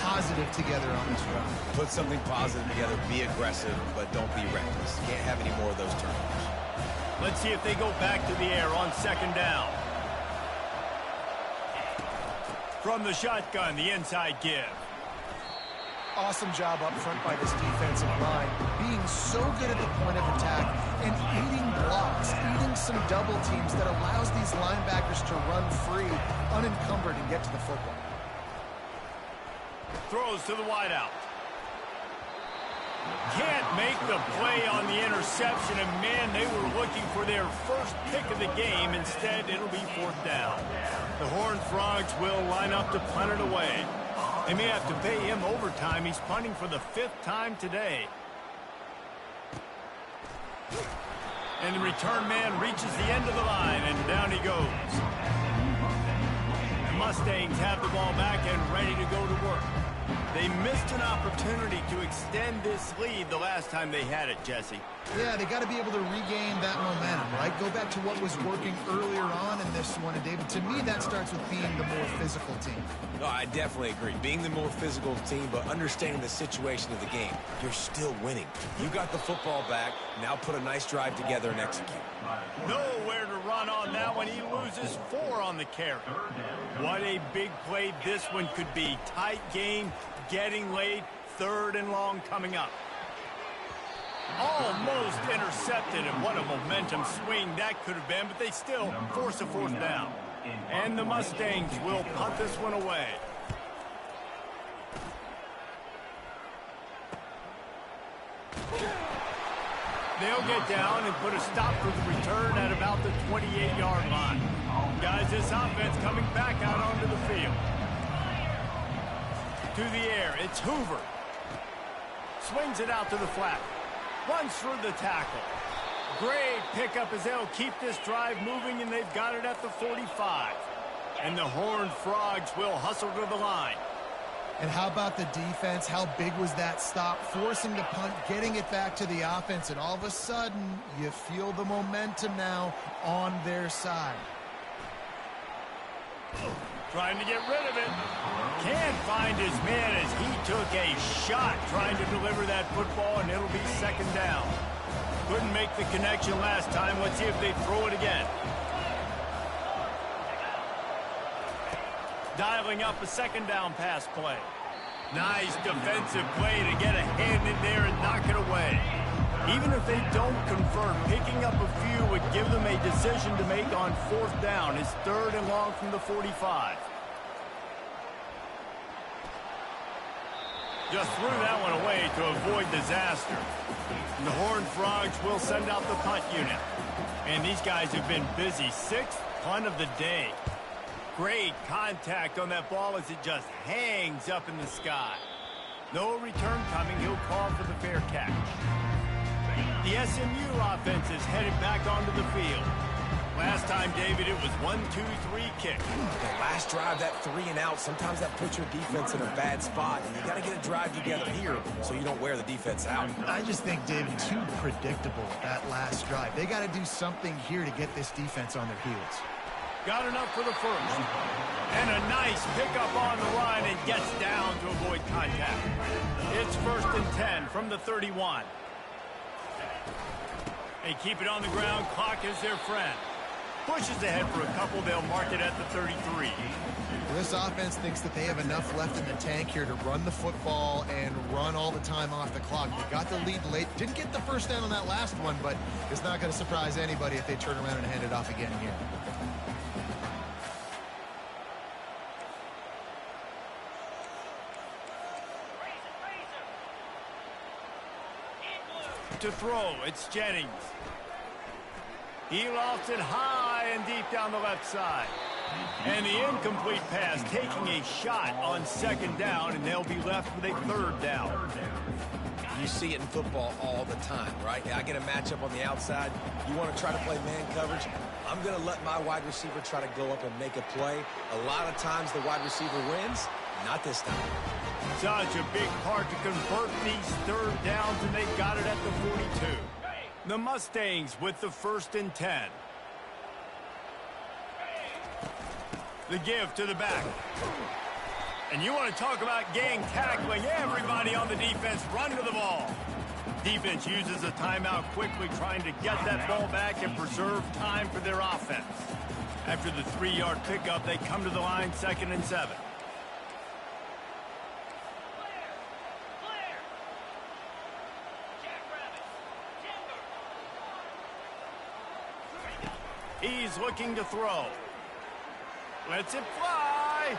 positive together on this run. Put something positive together. Be aggressive, but don't be reckless. Can't have any more of those turnovers. Let's see if they go back to the air on second down. From the shotgun, the inside give. Awesome job up front by this defensive line, being so good at the point of attack and eating blocks, eating some double teams that allows these linebackers to run free, unencumbered, and get to the football. Throws to the wideout. Can't make the play on the interception, and man, they were looking for their first pick of the game. Instead, it'll be fourth down. The Horned Frogs will line up to punt it away. They may have to pay him overtime. He's punting for the 5th time today. And the return man reaches the end of the line, and down he goes. Mustangs have the ball back and ready to go to work. They missed an opportunity to extend this lead the last time they had it, Jesse. Yeah, they got to be able to regain that momentum, right? Go back to what was working earlier on in this one. And, David, to me, that starts with being the more physical team. No, I definitely agree. Being the more physical team, but understanding the situation of the game. You're still winning. You got the football back. Now put a nice drive together and execute. Nowhere to run on that one. He loses 4 on the carry. What a big play this one could be. Tight game, getting late, 3rd and long coming up. Almost intercepted, and what a momentum swing that could have been, but they still force a 4th down. And the Mustangs will punt this one away. They'll get down and put a stop for the return at about the 28-yard line. Guys, this offense coming back out onto the field. To the air, it's Hoover. Swings it out to the flat. Runs through the tackle. Great pickup as they'll keep this drive moving, and they've got it at the 45. And the Horned Frogs will hustle to the line. And how about the defense? How big was that stop? Forcing the punt, getting it back to the offense, and all of a sudden, you feel the momentum now on their side. Trying to get rid of it. Can't find his man as he took a shot trying to deliver that football, and it'll be 2nd down. Couldn't make the connection last time. Let's see if they throw it again. Dialing up a 2nd down pass play. Nice defensive play to get a hand in there and knock it away. Even if they don't convert, picking up a few would give them a decision to make on 4th down. It's 3rd and long from the 45. Just threw that one away to avoid disaster. And the Horned Frogs will send out the punt unit. And these guys have been busy. 6th punt of the day. Great contact on that ball as it just hangs up in the sky. No return coming. He'll call for the fair catch. The SMU offense is headed back onto the field. Last time, David, it was 1-2-3 kick. The last drive, that 3 and out, sometimes that puts your defense in a bad spot. And you got to get a drive together here so you don't wear the defense out. I just think, David, too predictable, that last drive. They got to do something here to get this defense on their heels. Got enough for the 1st. And a nice pickup on the line and gets down to avoid contact. It's 1st and 10 from the 31. They keep it on the ground. Clock is their friend. Pushes ahead for a couple. They'll mark it at the 33. Well, this offense thinks that they have enough left in the tank here to run the football and run all the time off the clock. They got the lead late. Didn't get the 1st down on that last one, but it's not going to surprise anybody if they turn around and hand it off again here. To throw, it's Jennings. He lofts it high and deep down the left side. And the incomplete pass taking a shot on 2nd down, and they'll be left with a 3rd down. You see it in football all the time, right? I get a matchup on the outside. You want to try to play man coverage? I'm going to let my wide receiver try to go up and make a play. A lot of times the wide receiver wins. Not this time. Such a big part to convert these 3rd downs, and they got it at the 42. The Mustangs with the 1st and 10. The give to the back. And you want to talk about gang tackling. Everybody on the defense run to the ball. Defense uses a timeout quickly, trying to get that ball back and preserve time for their offense. After the 3-yard pickup, they come to the line, 2nd and 7. He's looking to throw. Lets it fly.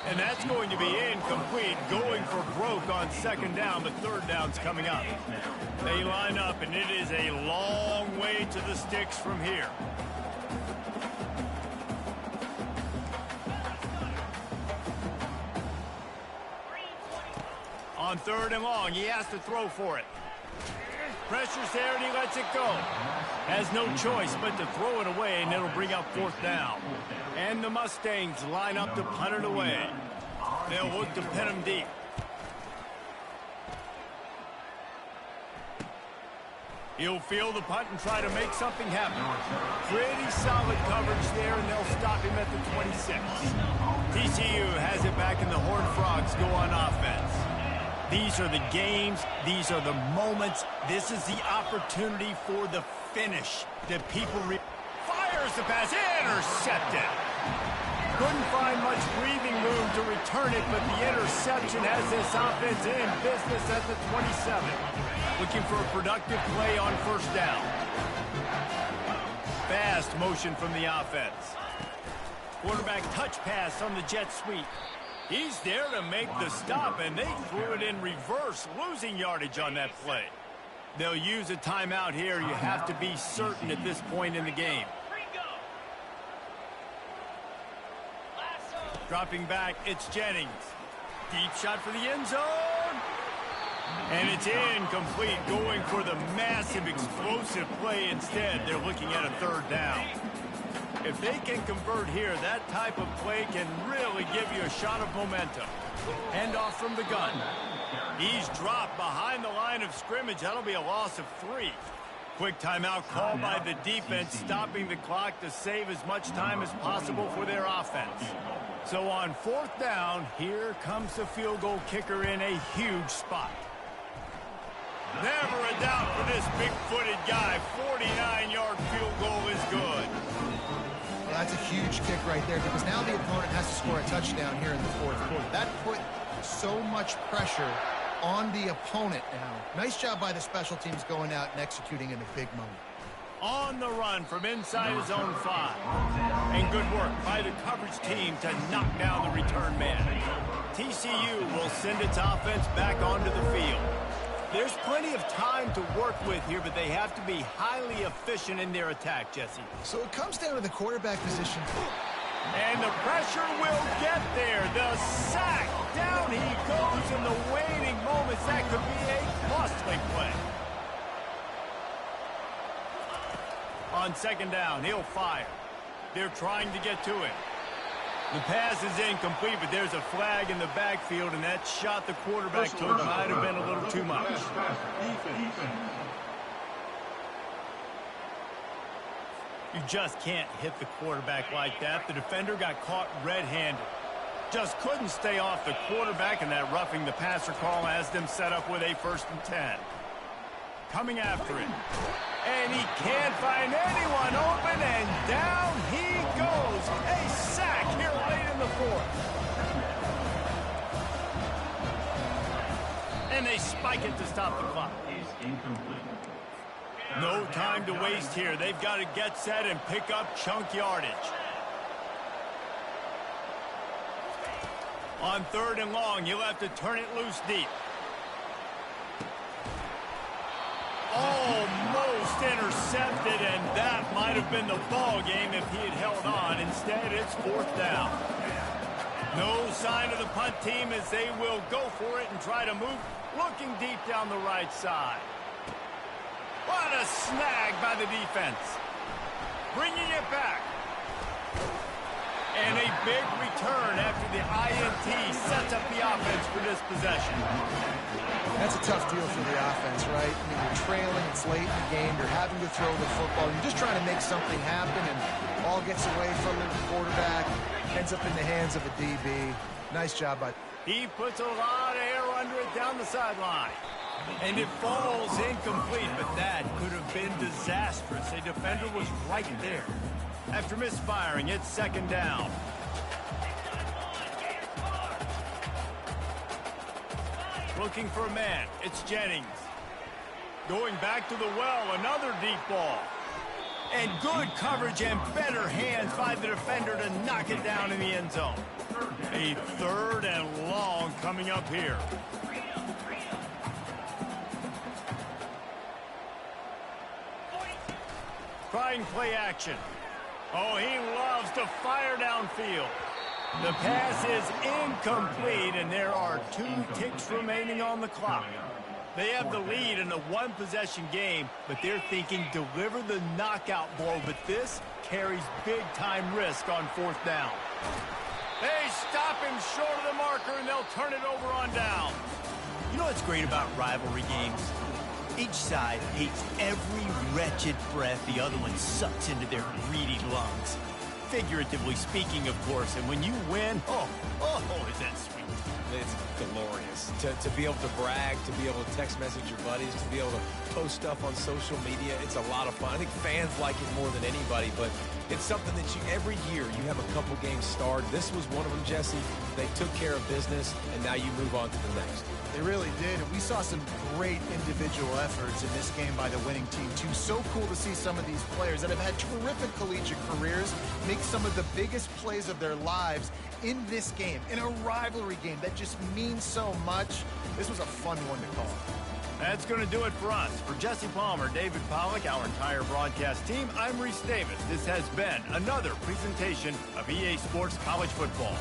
And that's going to be incomplete. Going for broke on 2nd down, but 3rd down's coming up. They line up, and it is a long way to the sticks from here. On 3rd and long, he has to throw for it. Pressure's there, and he lets it go. Has no choice but to throw it away, and it'll bring up 4th down. And the Mustangs line up to punt it away. They'll look to pin him deep. He'll field the punt and try to make something happen. Pretty solid coverage there, and they'll stop him at the 26. TCU has it back, and the Horned Frogs go on offense. These are the games. These are the moments. This is the opportunity for the finish that people fires the pass. Intercepted. Couldn't find much breathing room to return it, but the interception has this offense in business at the 27. Looking for a productive play on 1st down. Fast motion from the offense. Quarterback touch pass on the jet sweep. He's there to make the stop, and they threw it in reverse, losing yardage on that play. They'll use a timeout here. You have to be certain at this point in the game. Dropping back, it's Jennings. Deep shot for the end zone. And it's incomplete, going for the massive, explosive play instead. They're looking at a 3rd down. If they can convert here, that type of play can really give you a shot of momentum. Handoff from the gun. He's dropped behind the line of scrimmage. That'll be a loss of 3. Quick timeout called by the defense, stopping the clock to save as much time as possible for their offense. So on 4th down, here comes the field goal kicker in a huge spot. Never a doubt for this big-footed guy. 49-yard field goal is good. Well, that's a huge kick right there, because now the opponent has to score a touchdown here in the 4th quarter. That put so much pressure on the opponent now. Nice job by the special teams going out and executing in a big moment. On the run from inside his own 5. And good work by the coverage team to knock down the return man. TCU will send its offense back onto the field. There's plenty of time to work with here, but they have to be highly efficient in their attack, Jesse. So it comes down to the quarterback position. And the pressure will get there. The sack. Down he goes in the waning moments. That could be a costly play. On 2nd down, he'll fire. They're trying to get to it. The pass is incomplete, but there's a flag in the backfield, and that shot the quarterback took might have been a little too much. You just can't hit the quarterback like that. The defender got caught red-handed. Just couldn't stay off the quarterback, and that roughing the passer call has them set up with a 1st and 10. Coming after it. And he can't find anyone open, and down he goes. A sack here late in the 4th. And they spike it to stop the clock. No time to waste here. They've got to get set and pick up chunk yardage. On 3rd and long, you'll have to turn it loose deep. Almost intercepted, and that might have been the ball game if he had held on. Instead, it's 4th down. No sign of the punt team as they will go for it and try to move, looking deep down the right side. What a snag by the defense. Bringing it back. And a big return after the INT sets up the offense for this possession. That's a tough deal for the offense, right? I mean, you're trailing, it's late in the game, you're having to throw the football, you're just trying to make something happen, and ball gets away from the quarterback, ends up in the hands of a DB. Nice job, bud. He puts a lot of air under it down the sideline. And it falls incomplete, but that could have been disastrous. A defender was right there. After misfiring, it's 2nd down. Looking for a man. It's Jennings. Going back to the well, another deep ball. And good coverage and better hands by the defender to knock it down in the end zone. A 3rd and long coming up here. Trying play action. Oh, he loves to fire downfield. The pass is incomplete, and there are 2 ticks remaining on the clock. They have the lead in a one-possession game, but they're thinking deliver the knockout blow, but this carries big-time risk on fourth down. They stop him short of the marker, and they'll turn it over on down. You know what's great about rivalry games? Each side hates every wretched breath the other one sucks into their greedy lungs. Figuratively speaking, of course, and when you win, oh, is that sweet. It's glorious. To be able to brag, to be able to text message your buddies, to be able to post stuff on social media, it's a lot of fun. I think fans like it more than anybody, but it's something that every year you have a couple games starred. This was one of them, Jesse. They took care of business, and now you move on to the next. They really did, and we saw some great individual efforts in this game by the winning team, too. So cool to see some of these players that have had terrific collegiate careers make some of the biggest plays of their lives in this game, in a rivalry game that just means so much. This was a fun one to call. That's going to do it for us. For Jesse Palmer, David Pollack, our entire broadcast team, I'm Reese Davis. This has been another presentation of EA Sports College Football.